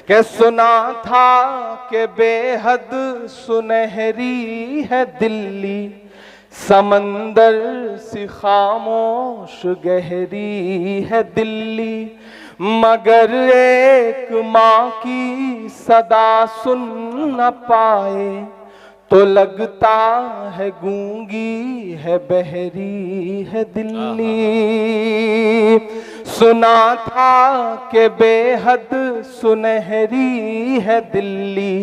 कि सुना था कि बेहद सुनहरी है दिल्ली, समंदर सी खामोश गहरी है दिल्ली, मगर एक माँ की सदा सुन न पाए तो लगता है गूंगी है बहरी है दिल्ली। सुना था कि बेहद सुनहरी है दिल्ली,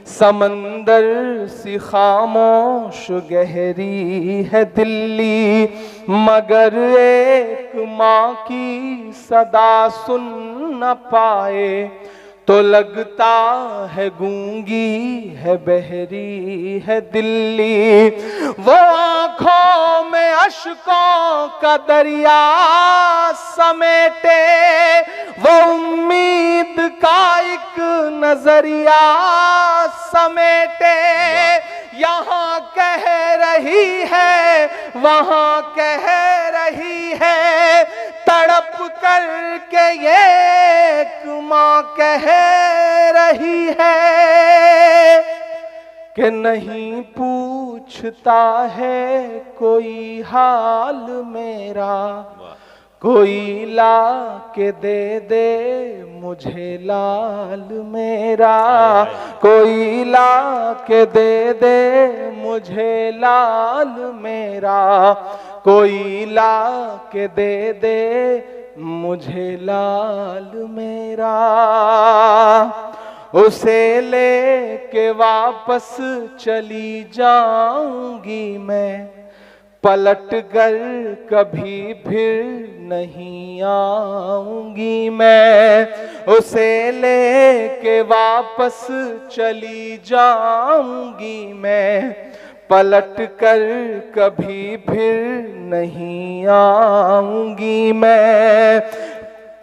समंदर सी खामोश गहरी है दिल्ली, मगर एक माँ की सदा सुन न पाए तो लगता है गूंगी है बहरी है दिल्ली। वो आंखों में अश्कों का दरिया समेटे, वो उम्मीद का एक नजरिया समेटे, यहाँ कह रही है वहाँ कह रही है, तड़प करके एक माँ कह रही है कि नहीं पूछता है कोई हाल मेरा, कोई ला के दे दे मुझे लाल मेरा, कोई ला के दे दे मुझे लाल मेरा, कोई ला के दे दे मुझे लाल मेरा। उसे लेके वापस चली जाऊंगी मैं, पलट कर कभी फिर नहीं आऊंगी मैं, उसे लेके वापस चली जाऊंगी मैं, पलट कर कभी फिर नहीं आऊंगी मैं,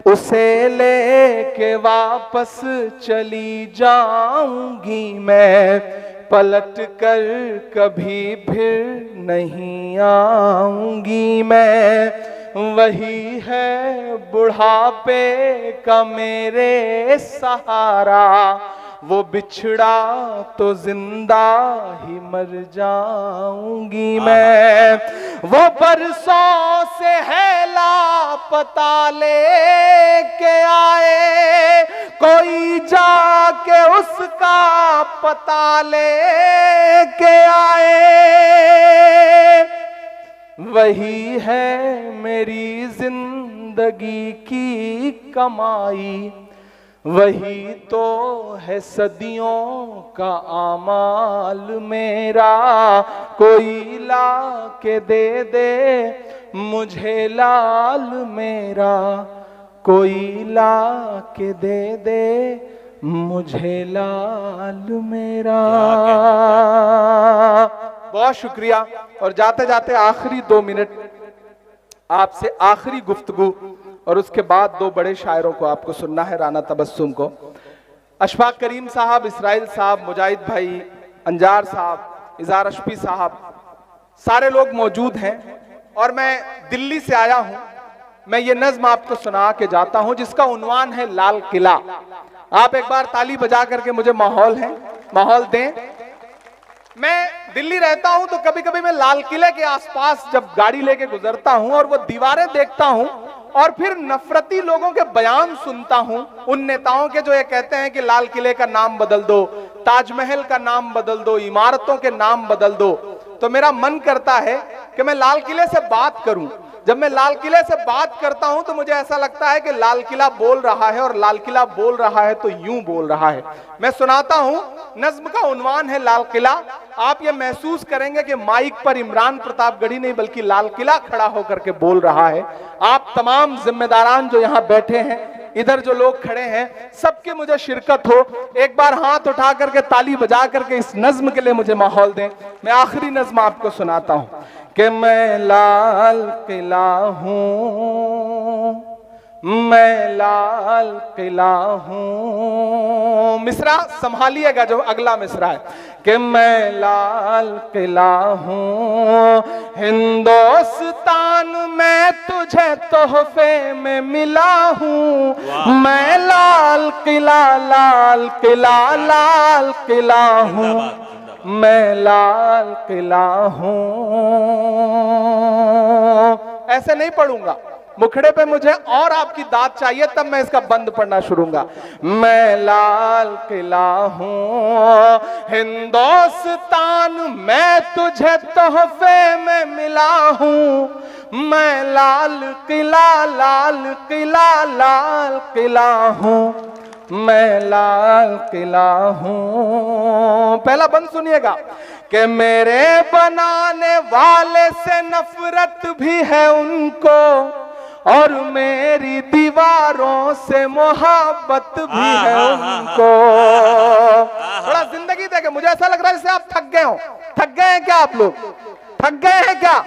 उसे लेके वापस चली जाऊंगी मैं, पलट कर कभी फिर नहीं आऊंगी मैं। वही है बुढ़ापे का मेरे सहारा, वो बिछड़ा तो जिंदा ही मर जाऊंगी मैं। वो बरसों से है लापता लेके आए, कोई जाके उसका पता लेके आए। वही है मेरी जिंदगी की कमाई, वही तो है सदियों का आमाल मेरा, कोई ला के दे दे मुझे लाल मेरा, कोई ला के दे दे मुझे लाल मेरा। बहुत शुक्रिया। और जाते जाते आखिरी 2 मिनट आपसे आखिरी गुफ्तगू, और उसके बाद 2 बड़े शायरों को आपको सुनना है, राना तबस्सुम को। अशफाक करीम साहब, इसराइल साहब, मुजाहिद भाई, अंजार साहब, इज़ार अशफी साहब, सारे लोग मौजूद हैं। और मैं दिल्ली से आया हूं। मैं ये नज्म आपको सुना के जाता हूं जिसका उन्वान है लाल किला। आप एक बार ताली बजा करके मुझे माहौल दें। मैं दिल्ली रहता हूं तो कभी कभी मैं लाल किले के आसपास जब गाड़ी लेके गुजरता हूं और वो दीवारें देखता हूं और फिर नफरती लोगों के बयान सुनता हूं, उन नेताओं के जो ये कहते हैं कि लाल किले का नाम बदल दो, ताजमहल का नाम बदल दो, इमारतों के नाम बदल दो, तो मेरा मन करता है कि मैं लाल किले से बात करूं। जब मैं लाल किले से बात करता हूं तो मुझे ऐसा लगता है कि लाल किला बोल रहा है, और लाल किला बोल रहा है तो यूं बोल रहा है। मैं सुनाता हूं, नज्म का उन्वान है लाल किला। आप ये महसूस करेंगे कि माइक पर इमरान प्रतापगढ़ी नहीं बल्कि लाल किला खड़ा होकर के बोल रहा है। आप तमाम जिम्मेदारान जो यहाँ बैठे हैं, इधर जो लोग खड़े हैं, सबके मुझे शिरकत हो। एक बार हाथ उठा करके ताली बजा करके इस नज्म के लिए मुझे माहौल दें। मैं आखिरी नज्म आपको सुनाता हूं कि मैं लाल किला हूं, मैं लाल किला हूं। मिसरा संभालिएगा, जो अगला मिसरा है कि मैं लाल किला हूं, हिंदुस्तान में तुझे तोहफे में मिला हूं। मैं लाल किला लाल किला हूं, मैं लाल किला हूं। ऐसे नहीं पढ़ूंगा, मुखड़े पे मुझे और आपकी दाद चाहिए, तब मैं इसका बंद पढ़ना शुरूंगा। मैं लाल किला हूं, हिंदुस्तान मैं तुझे तोहफे में मिला हूं। मैं लाल किला हूं, मैं लाल किला हूं। पहला बंद सुनिएगा कि मेरे बनाने वाले से नफरत भी है उनको, और मेरी दीवारों से मोहब्बत भी है उनको। थोड़ा जिंदगी देखे, मुझे ऐसा लग रहा है जैसे आप थक गए हो। थक गए हैं क्या आप लोग? थक गए हैं क्या?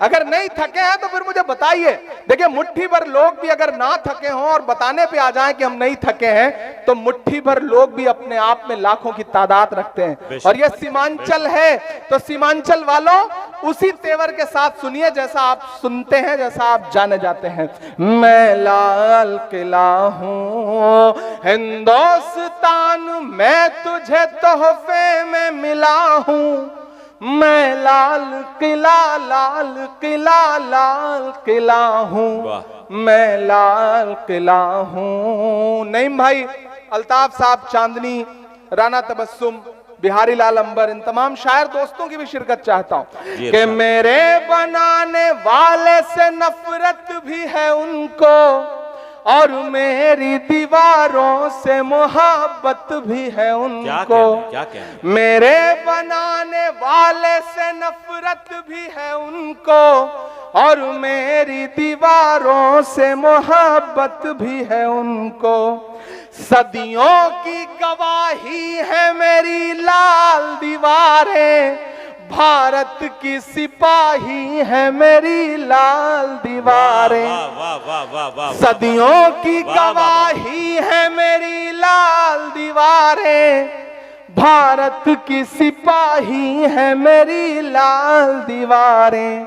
अगर नहीं थके हैं तो फिर मुझे बताइए। देखिए, मुट्ठी भर लोग भी अगर ना थके हों और बताने पे आ जाएं कि हम नहीं थके हैं, तो मुट्ठी भर लोग भी अपने आप में लाखों की तादाद रखते हैं। और ये सीमांचल है, तो सीमांचल वालों उसी तेवर के साथ सुनिए जैसा आप सुनते हैं, जैसा आप जाने जाते हैं। मैं लाल किला हूं, हिंदुस्तान मैं तुझे तोहफे में मिला हूं। मैं लाल किला हूं, मैं लाल किला हूं। नईम भाई, अल्ताफ साहब चांदनी, राना तबस्सुम, बिहारी लाल अंबर, इन तमाम शायर दोस्तों की भी शिरकत चाहता हूं कि मेरे बनाने वाले से नफरत भी है उनको, और मेरी दीवारों से मोहब्बत भी है उनको। क्या कहना? मेरे बनाने वाले से नफरत भी है उनको, और मेरी दीवारों से मोहब्बत भी है उनको। सदियों की गवाही है मेरी लाल दीवारें, भारत की सिपाही है मेरी लाल दीवारें। सदियों की गवाही है मेरी लाल दीवारें, भारत की सिपाही है मेरी लाल दीवारें।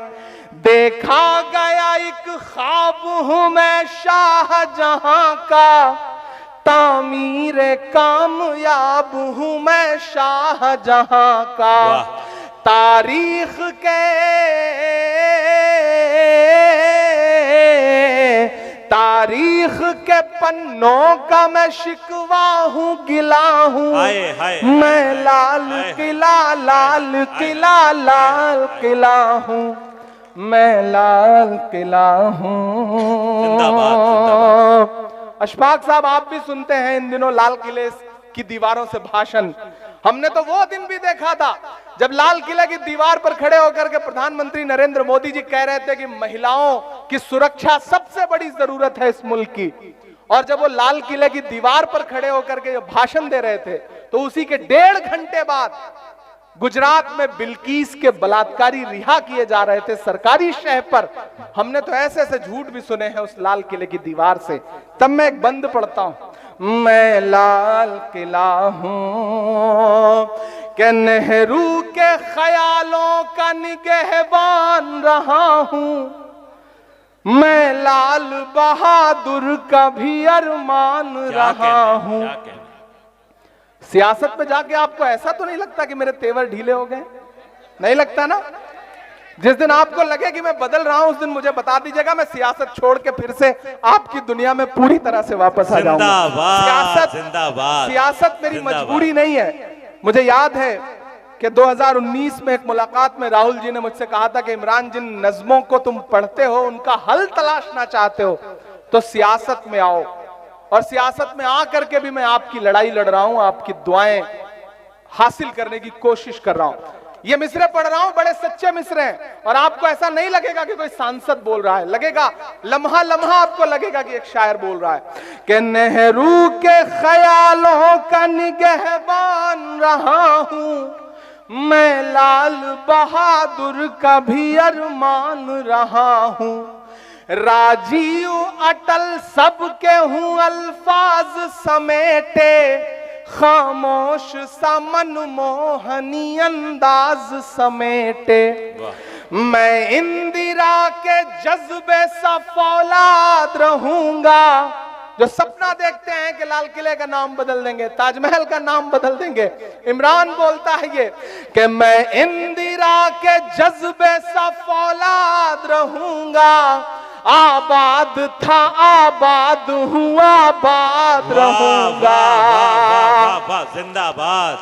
देखा गया एक ख्वाब हूं मैं शाहजहां का, तामीर कामयाब हूं मैं शाहजहां का। तारीख के पन्नों का मैं शिकवा हूं, गिला हूं। मैं लाल किला हूं, मैं लाल किला हूं। अशफाक साहब, आप भी सुनते हैं इन दिनों लाल किले की दीवारों से भाषण। हमने तो वो दिन भी देखा था जब लाल किले की दीवार पर खड़े होकर के प्रधानमंत्री नरेंद्र मोदी जी कह रहे थे कि महिलाओं की सुरक्षा सबसे बड़ी जरूरत है इस मुल्क की। और जब वो लाल किले की दीवार पर खड़े होकर के भाषण दे रहे थे, तो उसी के 1.5 घंटे बाद गुजरात में बिल्किस के बलात्कारी रिहा किए जा रहे थे सरकारी शह पर। हमने तो ऐसे ऐसे झूठ भी सुने हैं उस लाल किले की दीवार से। तब मैं एक बंद पढ़ता हूं, मैं लाल किला हूं कि नेहरू के ख्यालों का निगहबान रहा हूं। मैं लाल बहादुर का भी अरमान रहा हूं। सियासत में जाके आपको ऐसा तो नहीं लगता कि मेरे तेवर ढीले हो गए? नहीं लगता ना? जिस दिन आपको लगे कि मैं बदल रहा हूं, उस दिन मुझे बता दीजिएगा, मैं सियासत छोड़ के फिर से आपकी दुनिया में पूरी तरह से वापस आ जाऊंगा। सियासत मेरी मजबूरी नहीं है। मुझे याद है कि 2019 में एक मुलाकात में राहुल जी ने मुझसे कहा था कि इमरान, जिन नज्मों को तुम पढ़ते हो उनका हल तलाशना चाहते हो तो सियासत में आओ। और सियासत में आकर के भी मैं आपकी लड़ाई लड़ रहा हूं, आपकी दुआएं हासिल करने की कोशिश कर रहा हूं। ये मिसरे पढ़ रहा हूं, बड़े सच्चे मिसरे हैं। और आपको ऐसा नहीं लगेगा कि कोई सांसद बोल रहा है, लगेगा लम्हा लम्हा आपको लगेगा कि एक शायर बोल रहा है कि नेहरू के ख्यालों का निगहबान रहा हूं। मैं लाल बहादुर का भी अरमान रहा हूं। राजीव अटल सबके हूं अल्फाज समेटे, खामोश सा मनमोहनी अंदाज समेटे। मैं इंदिरा के जज्बे सा फौलाद रहूंगा, जो सपना देखते हैं कि लाल किले का नाम बदल देंगे, ताजमहल का नाम बदल देंगे। इमरान बोलता है ये कि मैं इंदिरा के जज्बे सा फौलाद रहूंगा, आबाद था आबाद हूँ आबाद रहूंगा। जिंदाबाद।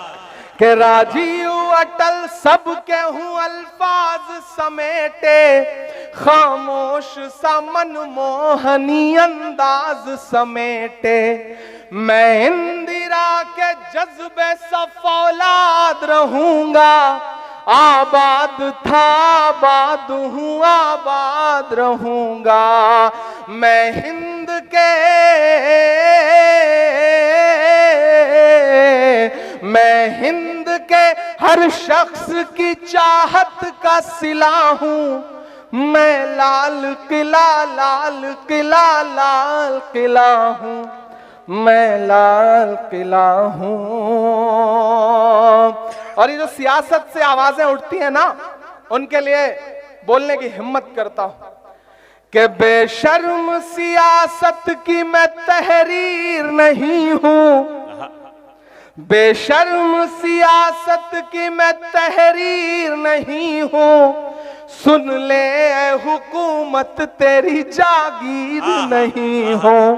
के राजीव अटल सबके हूँ अल्फाज समेटे, खामोश सा मनमोहनी अंदाज समेटे। मैं इंदिरा के जज्बे सा फौलाद रहूंगा, आबाद था आबाद हूँ आबाद रहूंगा। मैं हिंद के हर शख्स की चाहत का सिला हूँ। मैं लाल किला लाल किला लाल किला हूँ, मैं लाल किला हूँ। और ये जो सियासत से आवाजें उठती हैं ना, उनके लिए बोलने की हिम्मत करता हूं कि बेशर्म सियासत की मैं तहरीर नहीं हूं, बेशर्म सियासत की मैं तहरीर नहीं हूं। सुन ले ऐ हुकूमत तेरी जागीर नहीं हूं।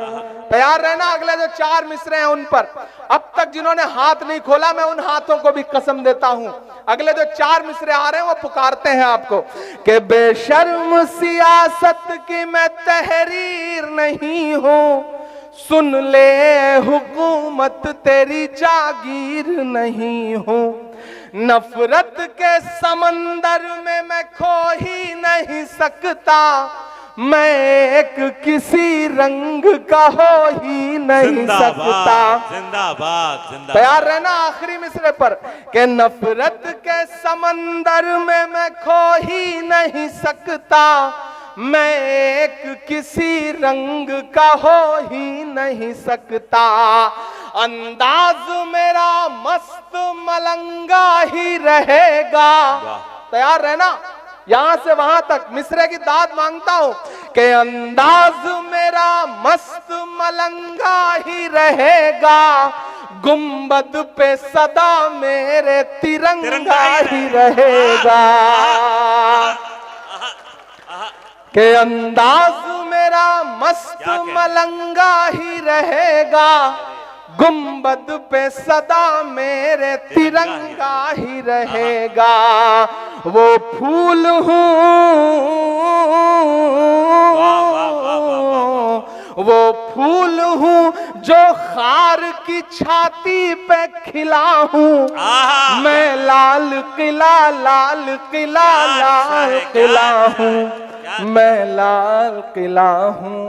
तैयार रहना अगले जो 4 मिसरे हैं उन पर। अब तक जिन्होंने हाथ नहीं खोला, मैं उन हाथों को भी कसम देता हूं, अगले जो 4 मिसरे आ रहे हैं वो पुकारते हैं आपको कि बेशर्म सियासत की मैं तहरीर नहीं हूं। सुन ले हुकूमत तेरी जागीर नहीं हूं। नफरत के समंदर में मैं खो ही नहीं सकता, मैं एक किसी रंग का हो ही नहीं सकता। जिंदाबाद जिंदाबाद। तैयार रहना आखिरी मिसरे पर कि नफरत के समंदर में मैं खो ही नहीं सकता, मैं एक किसी रंग का हो ही नहीं सकता। अंदाज मेरा मस्त मलंगा ही रहेगा। तैयार रहना, यहां से वहां तक मिसरे की दाद मांगता हूं कि अंदाज मेरा मस्त मलंगा ही रहेगा, गुंबद पे सदा मेरे तिरंगा ही रहेगा। के अंदाज मेरा मस्त मलंगा ही रहेगा, गुंबद पे सदा मेरे तिरंगा ही रहेगा। वो फूल हूँ, वो फूल हूँ जो खार की छाती पे खिला हूँ। मैं लाल किला लाल किला लाल किला हूँ, मैं लाल किला हूँ।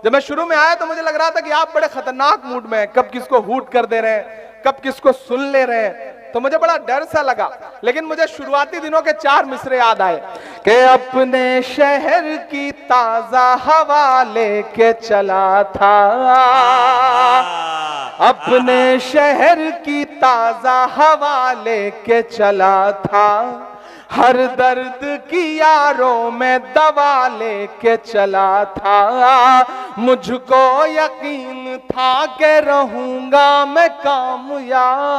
जब मैं शुरू में आया तो मुझे लग रहा था कि आप बड़े खतरनाक मूड में हैं, कब किसको हूट कर दे रहे हैं, कब किसको सुन ले रहे हैं, तो मुझे बड़ा डर सा लगा। लेकिन मुझे शुरुआती दिनों के 4 मिसरे याद आए कि अपने शहर की ताजा हवा लेके चला था, अपने शहर की ताजा हवा लेके चला था, हर दर्द की यारों में दवा लेके चला था। मुझको यकीन था कि रहूंगा मैं कामयाब,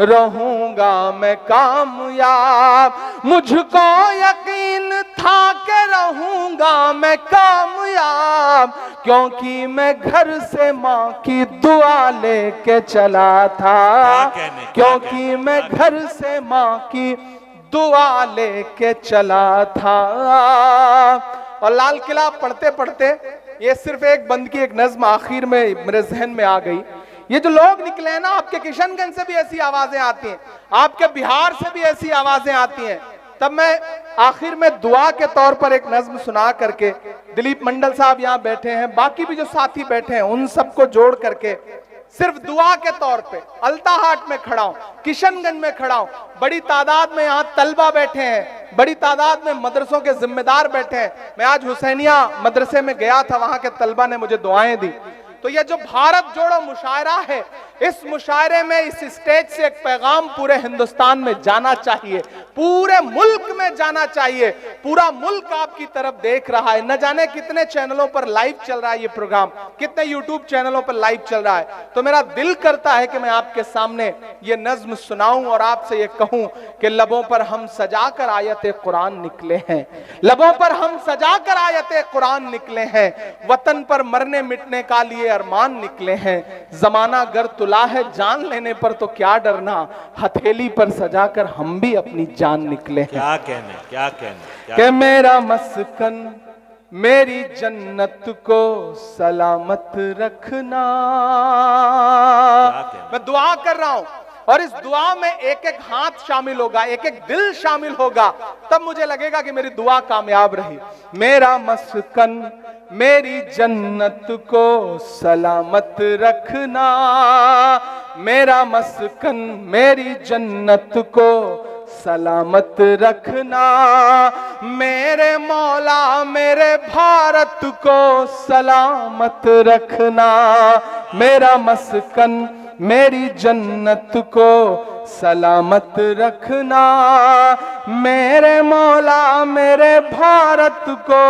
रहूंगा मैं कामयाब। मुझको यकीन था कि रहूंगा मैं कामयाब, क्योंकि मैं घर से माँ की दुआ लेके चला था, क्योंकि मैं घर से माँ की दुआ लेके चला था। और लाल किला पढ़ते पढ़ते ये सिर्फ एक बंद की एक नज्म आखिर में मेरे जहन में आ गई। ये जो लोग निकले हैं ना, आपके किशनगंज से भी ऐसी आवाजें आती हैं, आपके बिहार से भी ऐसी आवाजें आती हैं। तब मैं आखिर में दुआ के तौर पर एक नज्म सुना करके, दिलीप मंडल साहब यहाँ बैठे हैं, बाकी भी जो साथी बैठे हैं, उन सबको जोड़ करके सिर्फ दुआ के तौर पे अल्ताहाट में खड़ा हूं, किशनगंज में खड़ा हूं, बड़ी तादाद में यहां तलबा बैठे हैं, बड़ी तादाद में मदरसों के जिम्मेदार बैठे हैं। मैं आज हुसैनिया मदरसे में गया था, वहां के तलबा ने मुझे दुआएं दी। तो ये जो भारत जोड़ो मुशायरा है, इस मुशायरे में इस स्टेज से एक पैगाम पूरे हिंदुस्तान में जाना चाहिए, पूरे मुल्क में जाना चाहिए। पूरा मुल्क आपकी तरफ देख रहा है, न जाने कितने चैनलों पर लाइव चल रहा है ये प्रोग्राम, कितने यूट्यूब चैनलों पर लाइव चल रहा है। तो मेरा दिल करता है कि मैं आपके सामने ये नज्म सुनाऊं और आपसे ये कहूं कि लबों पर हम सजाकर आयत कुरान निकले हैं, लबों पर हम सजाकर आयत कुरान निकले हैं, वतन पर मरने मिटने का लिए अरमान निकले हैं। जमाना गर तुला है जान लेने पर तो क्या डरना, हथेली पर सजाकर हम भी अपनी जान निकले हैं। क्या कहने, क्या कहने, कि मेरा मस्कन मेरी जन्नत को सलामत रखना। मैं दुआ कर रहा हूं और इस दुआ में एक एक हाथ शामिल होगा, एक एक दिल शामिल होगा, तब मुझे लगेगा कि मेरी दुआ कामयाब रही। मेरा मस्कन मेरी जन्नत को सलामत रखना, मेरा मस्कन मेरी जन्नत को सलामत रखना, मेरे मौला मेरे भारत को सलामत रखना, मेरा मस्कन मेरी जन्नत को सलामत रखना, मेरे मौला मेरे भारत को